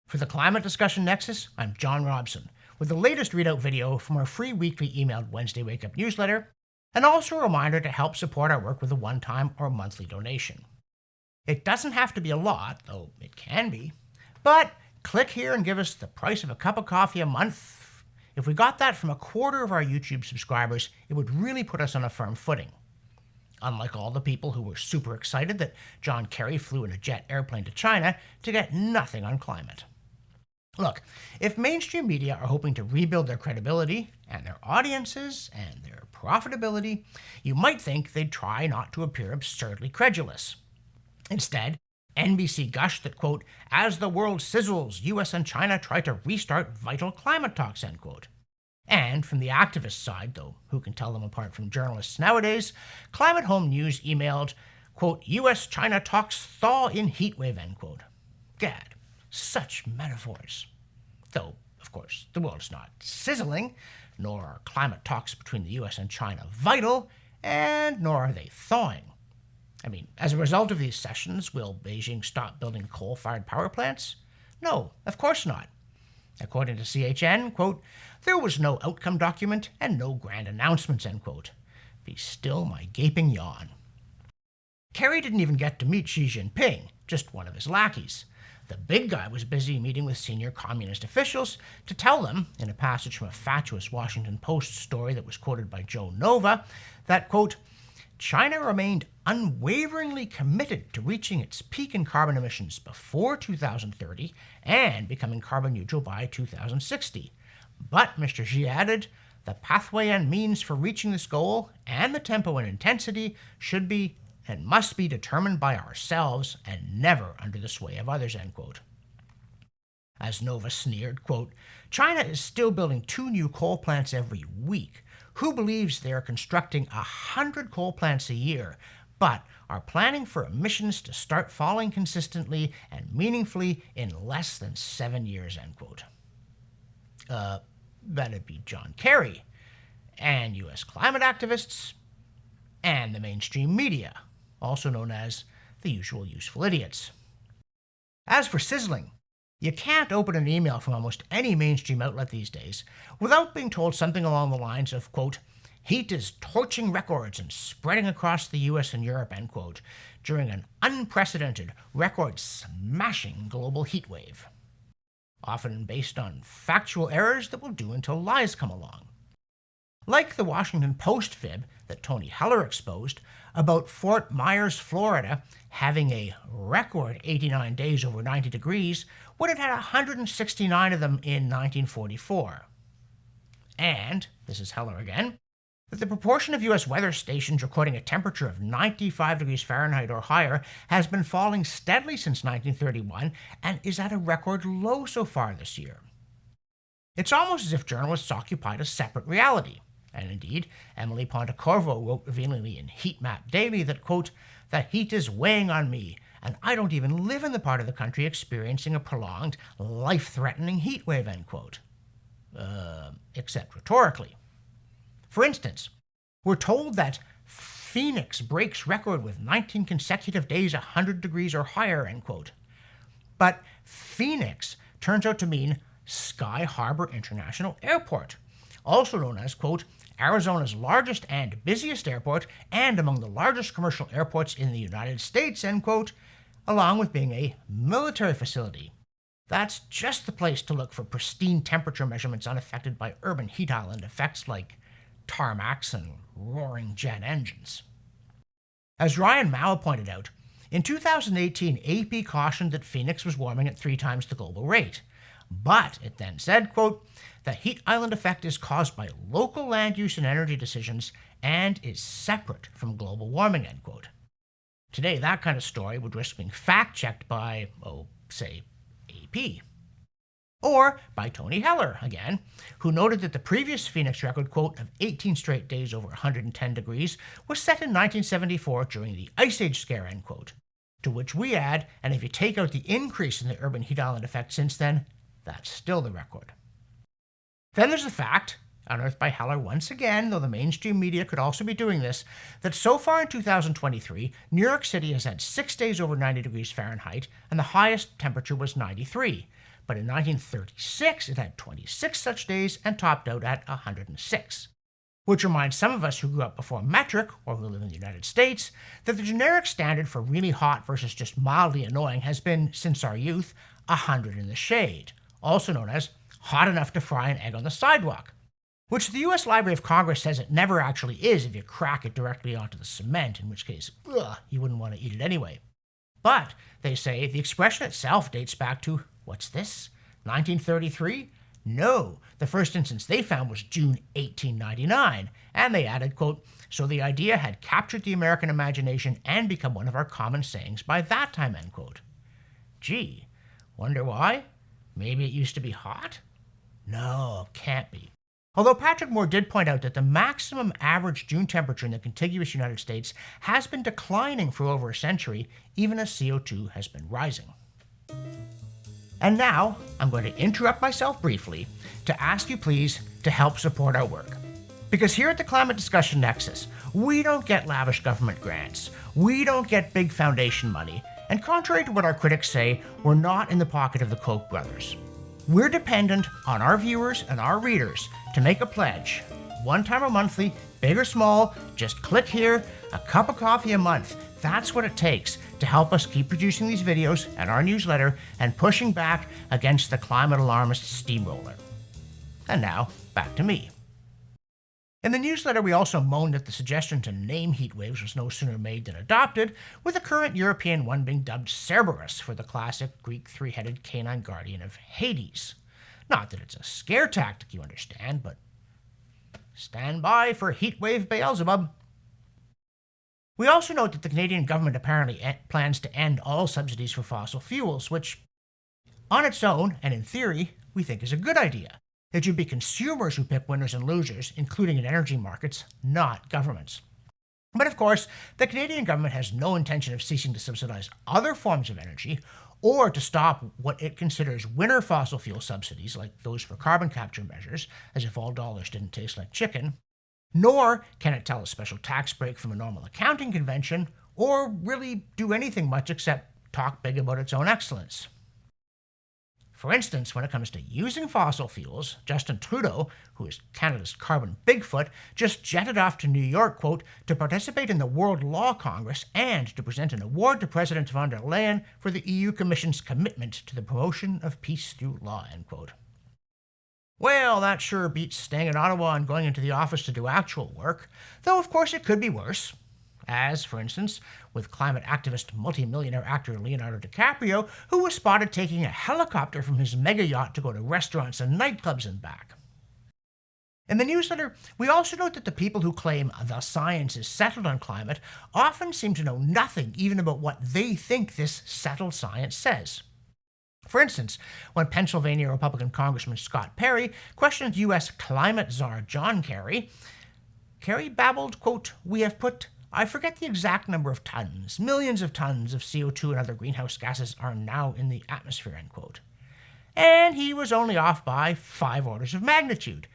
For the Climate Discussion Nexus, I'm John Robson, with the latest readout video from our free weekly emailed Wednesday Wake Up newsletter, and also a reminder to help support our work with a one-time or monthly donation. It doesn't have to be a lot, though it can be, but click here and give us the price of a cup of coffee a month. If we got that from a quarter of our YouTube subscribers, it would really put us on a firm footing. Unlike all the people who were super excited that John Kerry flew in a jet airplane to China to get nothing on climate. Look, if mainstream media are hoping to rebuild their credibility and their audiences and their profitability, you might think they'd try not to appear absurdly credulous. Instead, NBC gushed that, quote, as the world sizzles, US and China try to restart vital climate talks, end quote. And from the activist side, though who can tell them apart from journalists nowadays, Climate Home News emailed, quote, US-China talks thaw in heatwave, end quote. Gad, such metaphors. Though, of course, the world is not sizzling, nor are climate talks between the US and China vital, and nor are they thawing. I mean, as a result of these sessions, will Beijing stop building coal-fired power plants? No, of course not. According to CHN, quote, there was no outcome document and no grand announcements, end quote. Be still my gaping yawn. Kerry didn't even get to meet Xi Jinping, just one of his lackeys. The big guy was busy meeting with senior communist officials to tell them, in a passage from a fatuous Washington Post story that was quoted by Joe Nova, that, quote, China remained unwaveringly committed to reaching its peak in carbon emissions before 2030 and becoming carbon neutral by 2060. But, Mr. Xi added, the pathway and means for reaching this goal and the tempo and intensity should be and must be determined by ourselves and never under the sway of others, end quote. As Nova sneered, quote, China is still building 2 new coal plants every week. Who believes they are constructing 100 coal plants a year, but are planning for emissions to start falling consistently and meaningfully in less than 7 years, end quote. That'd be John Kerry, and US climate activists, and the mainstream media, also known as the usual useful idiots. As for sizzling, you can't open an email from almost any mainstream outlet these days without being told something along the lines of, quote, heat is torching records and spreading across the US and Europe, end quote, during an unprecedented, record-smashing global heat wave. Often based on factual errors that will do until lies come along. Like the Washington Post fib that Tony Heller exposed about Fort Myers, Florida, having a record 89 days over 90 degrees when it had 169 of them in 1944. And, this is Heller again, that the proportion of US weather stations recording a temperature of 95 degrees Fahrenheit or higher has been falling steadily since 1931 and is at a record low so far this year. It's almost as if journalists occupied a separate reality. And indeed, Emily Pontecorvo wrote revealingly in Heat Map Daily that, quote, the heat is weighing on me, and I don't even live in the part of the country experiencing a prolonged, life-threatening heat wave, end quote. Except rhetorically. For instance, we're told that Phoenix breaks record with 19 consecutive days 100 degrees or higher, end quote. But Phoenix turns out to mean Sky Harbor International Airport, also known as, quote, Arizona's largest and busiest airport and among the largest commercial airports in the United States, end quote, along with being a military facility. That's just the place to look for pristine temperature measurements unaffected by urban heat island effects like tarmacs and roaring jet engines. As Ryan Mao pointed out, in 2018, AP cautioned that Phoenix was warming at 3 times the global rate. But it then said, quote, the heat island effect is caused by local land use and energy decisions and is separate from global warming, end quote. Today, that kind of story would risk being fact-checked by, say, AP. Or by Tony Heller, again, who noted that the previous Phoenix record, quote, of 18 straight days over 110 degrees was set in 1974 during the Ice Age scare, end quote. To which we add, and if you take out the increase in the urban heat island effect since then, that's still the record. Then there's the fact, unearthed by Heller once again, though the mainstream media could also be doing this, that so far in 2023, New York City has had 6 days over 90 degrees Fahrenheit, and the highest temperature was 93. but in 1936 it had 26 such days and topped out at 106. Which reminds some of us who grew up before metric, or who live in the United States, that the generic standard for really hot versus just mildly annoying has been, since our youth, 100 in the shade, also known as hot enough to fry an egg on the sidewalk, which the US Library of Congress says it never actually is if you crack it directly onto the cement, in which case, you wouldn't want to eat it anyway. But, they say, the expression itself dates back to, what's this, 1933? No, the first instance they found was June 1899, and they added, quote, so the idea had captured the American imagination and become one of our common sayings by that time, end quote. Gee, wonder why? Maybe it used to be hot? No, can't be. Although Patrick Moore did point out that the maximum average June temperature in the contiguous United States has been declining for over a century, even as CO2 has been rising. And now, I'm going to interrupt myself briefly to ask you please to help support our work. Because here at the Climate Discussion Nexus, we don't get lavish government grants, we don't get big foundation money, and contrary to what our critics say, we're not in the pocket of the Koch brothers. We're dependent on our viewers and our readers to make a pledge, one time or monthly, big or small, just click here, a cup of coffee a month. That's what it takes to help us keep producing these videos and our newsletter and pushing back against the climate alarmist steamroller. And now, back to me. In the newsletter, we also moaned that the suggestion to name heat waves was no sooner made than adopted, with the current European one being dubbed Cerberus for the classic Greek three-headed canine guardian of Hades. Not that it's a scare tactic, you understand, but stand by for heatwave Beelzebub. We also note that the Canadian government apparently plans to end all subsidies for fossil fuels, which, on its own, and in theory, we think is a good idea. It should be consumers who pick winners and losers, including in energy markets, not governments. But of course, the Canadian government has no intention of ceasing to subsidize other forms of energy, or to stop what it considers winner fossil fuel subsidies, like those for carbon capture measures, as if all dollars didn't taste like chicken, nor can it tell a special tax break from a normal accounting convention, or really do anything much except talk big about its own excellence. For instance, when it comes to using fossil fuels, Justin Trudeau, who is Canada's carbon Bigfoot, just jetted off to New York, quote, to participate in the World Law Congress and to present an award to President von der Leyen for the EU Commission's commitment to the promotion of peace through law, end quote. Well, that sure beats staying in Ottawa and going into the office to do actual work, though of course it could be worse. As, for instance, with climate activist multimillionaire actor Leonardo DiCaprio, who was spotted taking a helicopter from his mega yacht to go to restaurants and nightclubs and back. In the newsletter, we also note that the people who claim the science is settled on climate often seem to know nothing even about what they think this settled science says. For instance, when Pennsylvania Republican Congressman Scott Perry questioned U.S. climate czar John Kerry, Kerry babbled, quote, we have put, I forget the exact number of tons, millions of tons of CO2 and other greenhouse gases are now in the atmosphere, end quote. And he was only off by 5 orders of magnitude,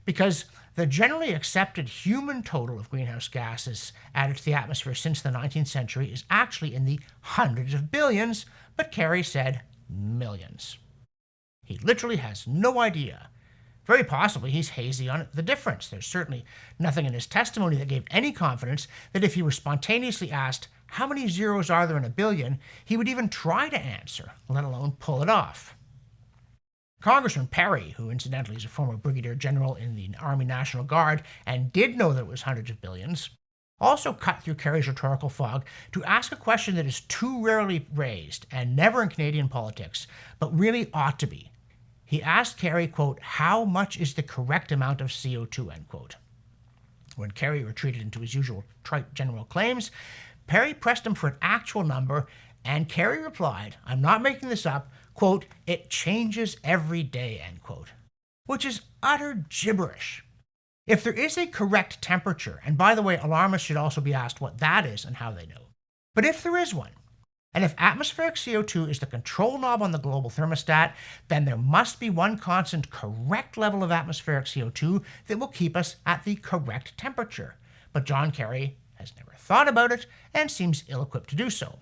because the generally accepted human total of greenhouse gases added to the atmosphere since the 19th century is actually in the hundreds of billions, but Kerry said millions. He literally has no idea. Very possibly he's hazy on the difference. There's certainly nothing in his testimony that gave any confidence that if he were spontaneously asked, how many zeros are there in a billion, he would even try to answer, let alone pull it off. Congressman Perry, who incidentally is a former brigadier general in the Army National Guard and did know that it was hundreds of billions, also cut through Kerry's rhetorical fog to ask a question that is too rarely raised and never in Canadian politics, but really ought to be. He asked Kerry, quote, how much is the correct amount of CO2, end quote. When Kerry retreated into his usual trite general claims, Perry pressed him for an actual number, and Kerry replied, I'm not making this up, quote, it changes every day, end quote, which is utter gibberish. If there is a correct temperature, and by the way, alarmists should also be asked what that is and how they know, but if there is one, and if atmospheric CO2 is the control knob on the global thermostat, then there must be one constant correct level of atmospheric CO2 that will keep us at the correct temperature. But John Kerry has never thought about it and seems ill-equipped to do so.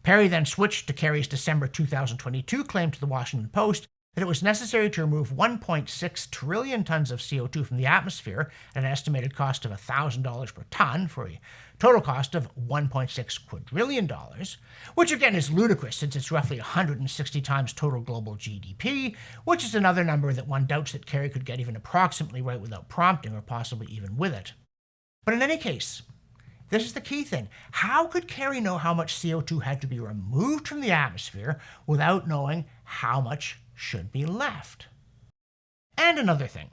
Perry then switched to Kerry's December 2022 claim to the Washington Post that it was necessary to remove 1.6 trillion tons of CO2 from the atmosphere at an estimated cost of $1,000 per ton for a total cost of $1.6 quadrillion, which again is ludicrous since it's roughly 160 times total global GDP, which is another number that one doubts that Kerry could get even approximately right without prompting or possibly even with it. But in any case, this is the key thing. How could Kerry know how much CO2 had to be removed from the atmosphere without knowing how much should be left? And another thing.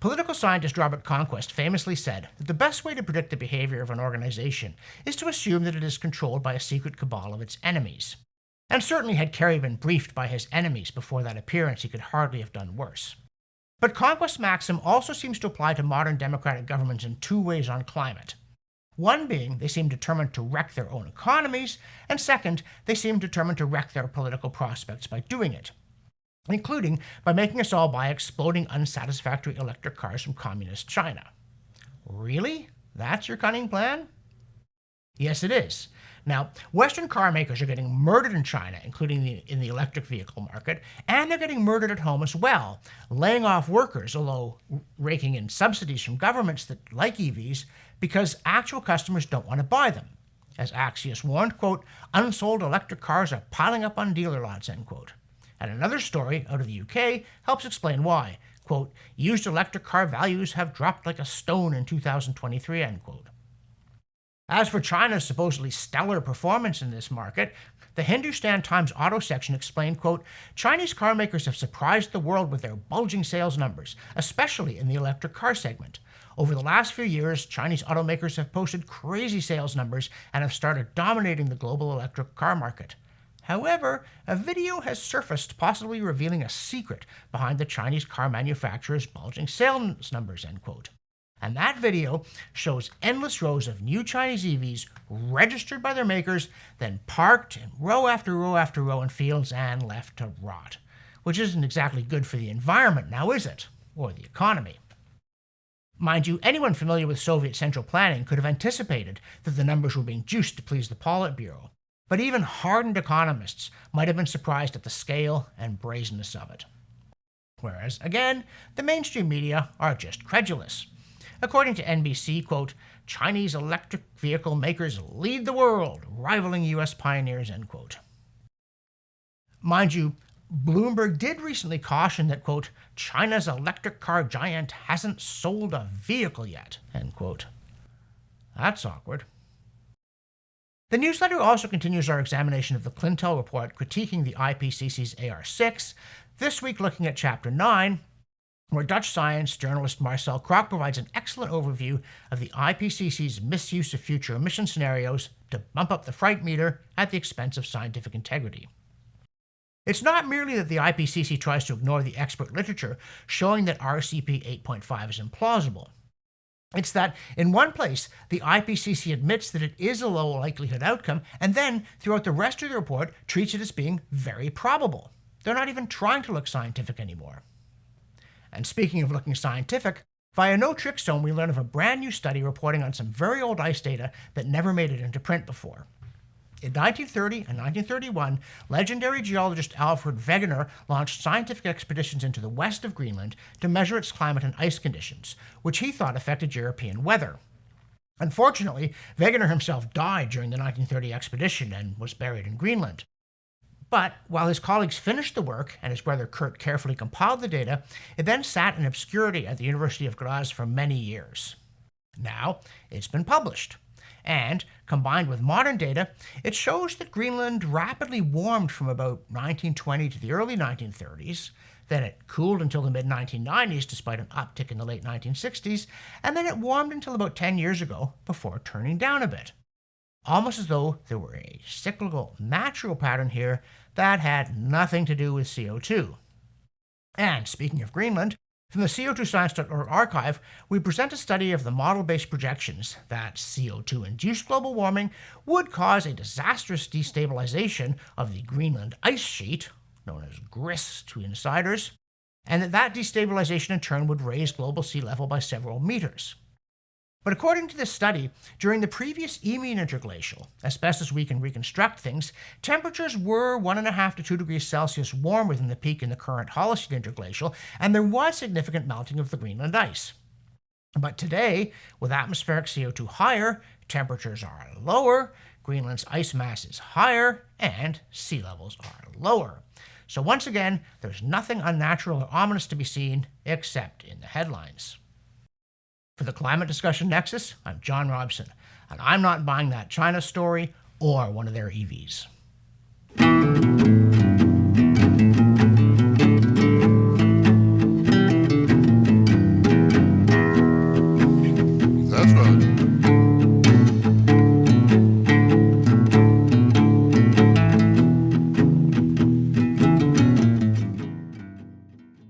Political scientist Robert Conquest famously said that the best way to predict the behavior of an organization is to assume that it is controlled by a secret cabal of its enemies. And certainly had Kerry been briefed by his enemies before that appearance, he could hardly have done worse. But Conquest's maxim also seems to apply to modern democratic governments in two ways on climate. One being they seem determined to wreck their own economies, and second, they seem determined to wreck their political prospects by doing it, including by making us all buy exploding unsatisfactory electric cars from communist China. Really? That's your cunning plan? Yes, it is. Now, Western car makers are getting murdered in China, including in the electric vehicle market, and they're getting murdered at home as well, laying off workers, although raking in subsidies from governments that like EVs, because actual customers don't want to buy them. As Axios warned, quote, unsold electric cars are piling up on dealer lots, end quote. And another story out of the UK helps explain why. Quote, used electric car values have dropped like a stone in 2023, end quote. As for China's supposedly stellar performance in this market, the Hindustan Times auto section explained, quote, Chinese car makers have surprised the world with their bulging sales numbers, especially in the electric car segment. Over the last few years, Chinese automakers have posted crazy sales numbers and have started dominating the global electric car market. However, a video has surfaced possibly revealing a secret behind the Chinese car manufacturers' bulging sales numbers, end quote. And that video shows endless rows of new Chinese EVs registered by their makers, then parked in row after row after row in fields and left to rot, which isn't exactly good for the environment, now is it? Or the economy. Mind you, anyone familiar with Soviet central planning could have anticipated that the numbers were being juiced to please the Politburo, but even hardened economists might have been surprised at the scale and brazenness of it. Whereas, again, the mainstream media are just credulous. According to NBC, quote, Chinese electric vehicle makers lead the world, rivaling U.S. pioneers, end quote. Mind you, Bloomberg did recently caution that, quote, China's electric car giant hasn't sold a vehicle yet, end quote. That's awkward. The newsletter also continues our examination of the Clintel report critiquing the IPCC's AR6, this week looking at Chapter 9, where Dutch science journalist Marcel Kroc provides an excellent overview of the IPCC's misuse of future emission scenarios to bump up the fright meter at the expense of scientific integrity. It's not merely that the IPCC tries to ignore the expert literature showing that RCP 8.5 is implausible. It's that, in one place, the IPCC admits that it is a low likelihood outcome, and then, throughout the rest of the report, treats it as being very probable. They're not even trying to look scientific anymore. And speaking of looking scientific, via No Trick Zone we learn of a brand new study reporting on some very old ice data that never made it into print before. In 1930 and 1931, legendary geologist Alfred Wegener launched scientific expeditions into the west of Greenland to measure its climate and ice conditions, which he thought affected European weather. Unfortunately, Wegener himself died during the 1930 expedition and was buried in Greenland. But while his colleagues finished the work and his brother Kurt carefully compiled the data, it then sat in obscurity at the University of Graz for many years. Now, it's been published. And, combined with modern data, it shows that Greenland rapidly warmed from about 1920 to the early 1930s, then it cooled until the mid-1990s despite an uptick in the late 1960s, and then it warmed until about 10 years ago before turning down a bit. Almost as though there were a cyclical, natural pattern here that had nothing to do with CO2. And speaking of Greenland, from the CO2science.org archive, we present a study of the model-based projections that CO2-induced global warming would cause a disastrous destabilization of the Greenland ice sheet, known as GRIS to insiders, and that destabilization in turn would raise global sea level by several meters. But according to this study, during the previous Eemian interglacial, as best as we can reconstruct things, temperatures were 1.5 to 2 degrees Celsius warmer than the peak in the current Holocene interglacial, and there was significant melting of the Greenland ice. But today, with atmospheric CO2 higher, temperatures are lower, Greenland's ice mass is higher, and sea levels are lower. So once again, there's nothing unnatural or ominous to be seen except in the headlines. For the Climate Discussion Nexus, I'm John Robson, and I'm not buying that China story or one of their EVs.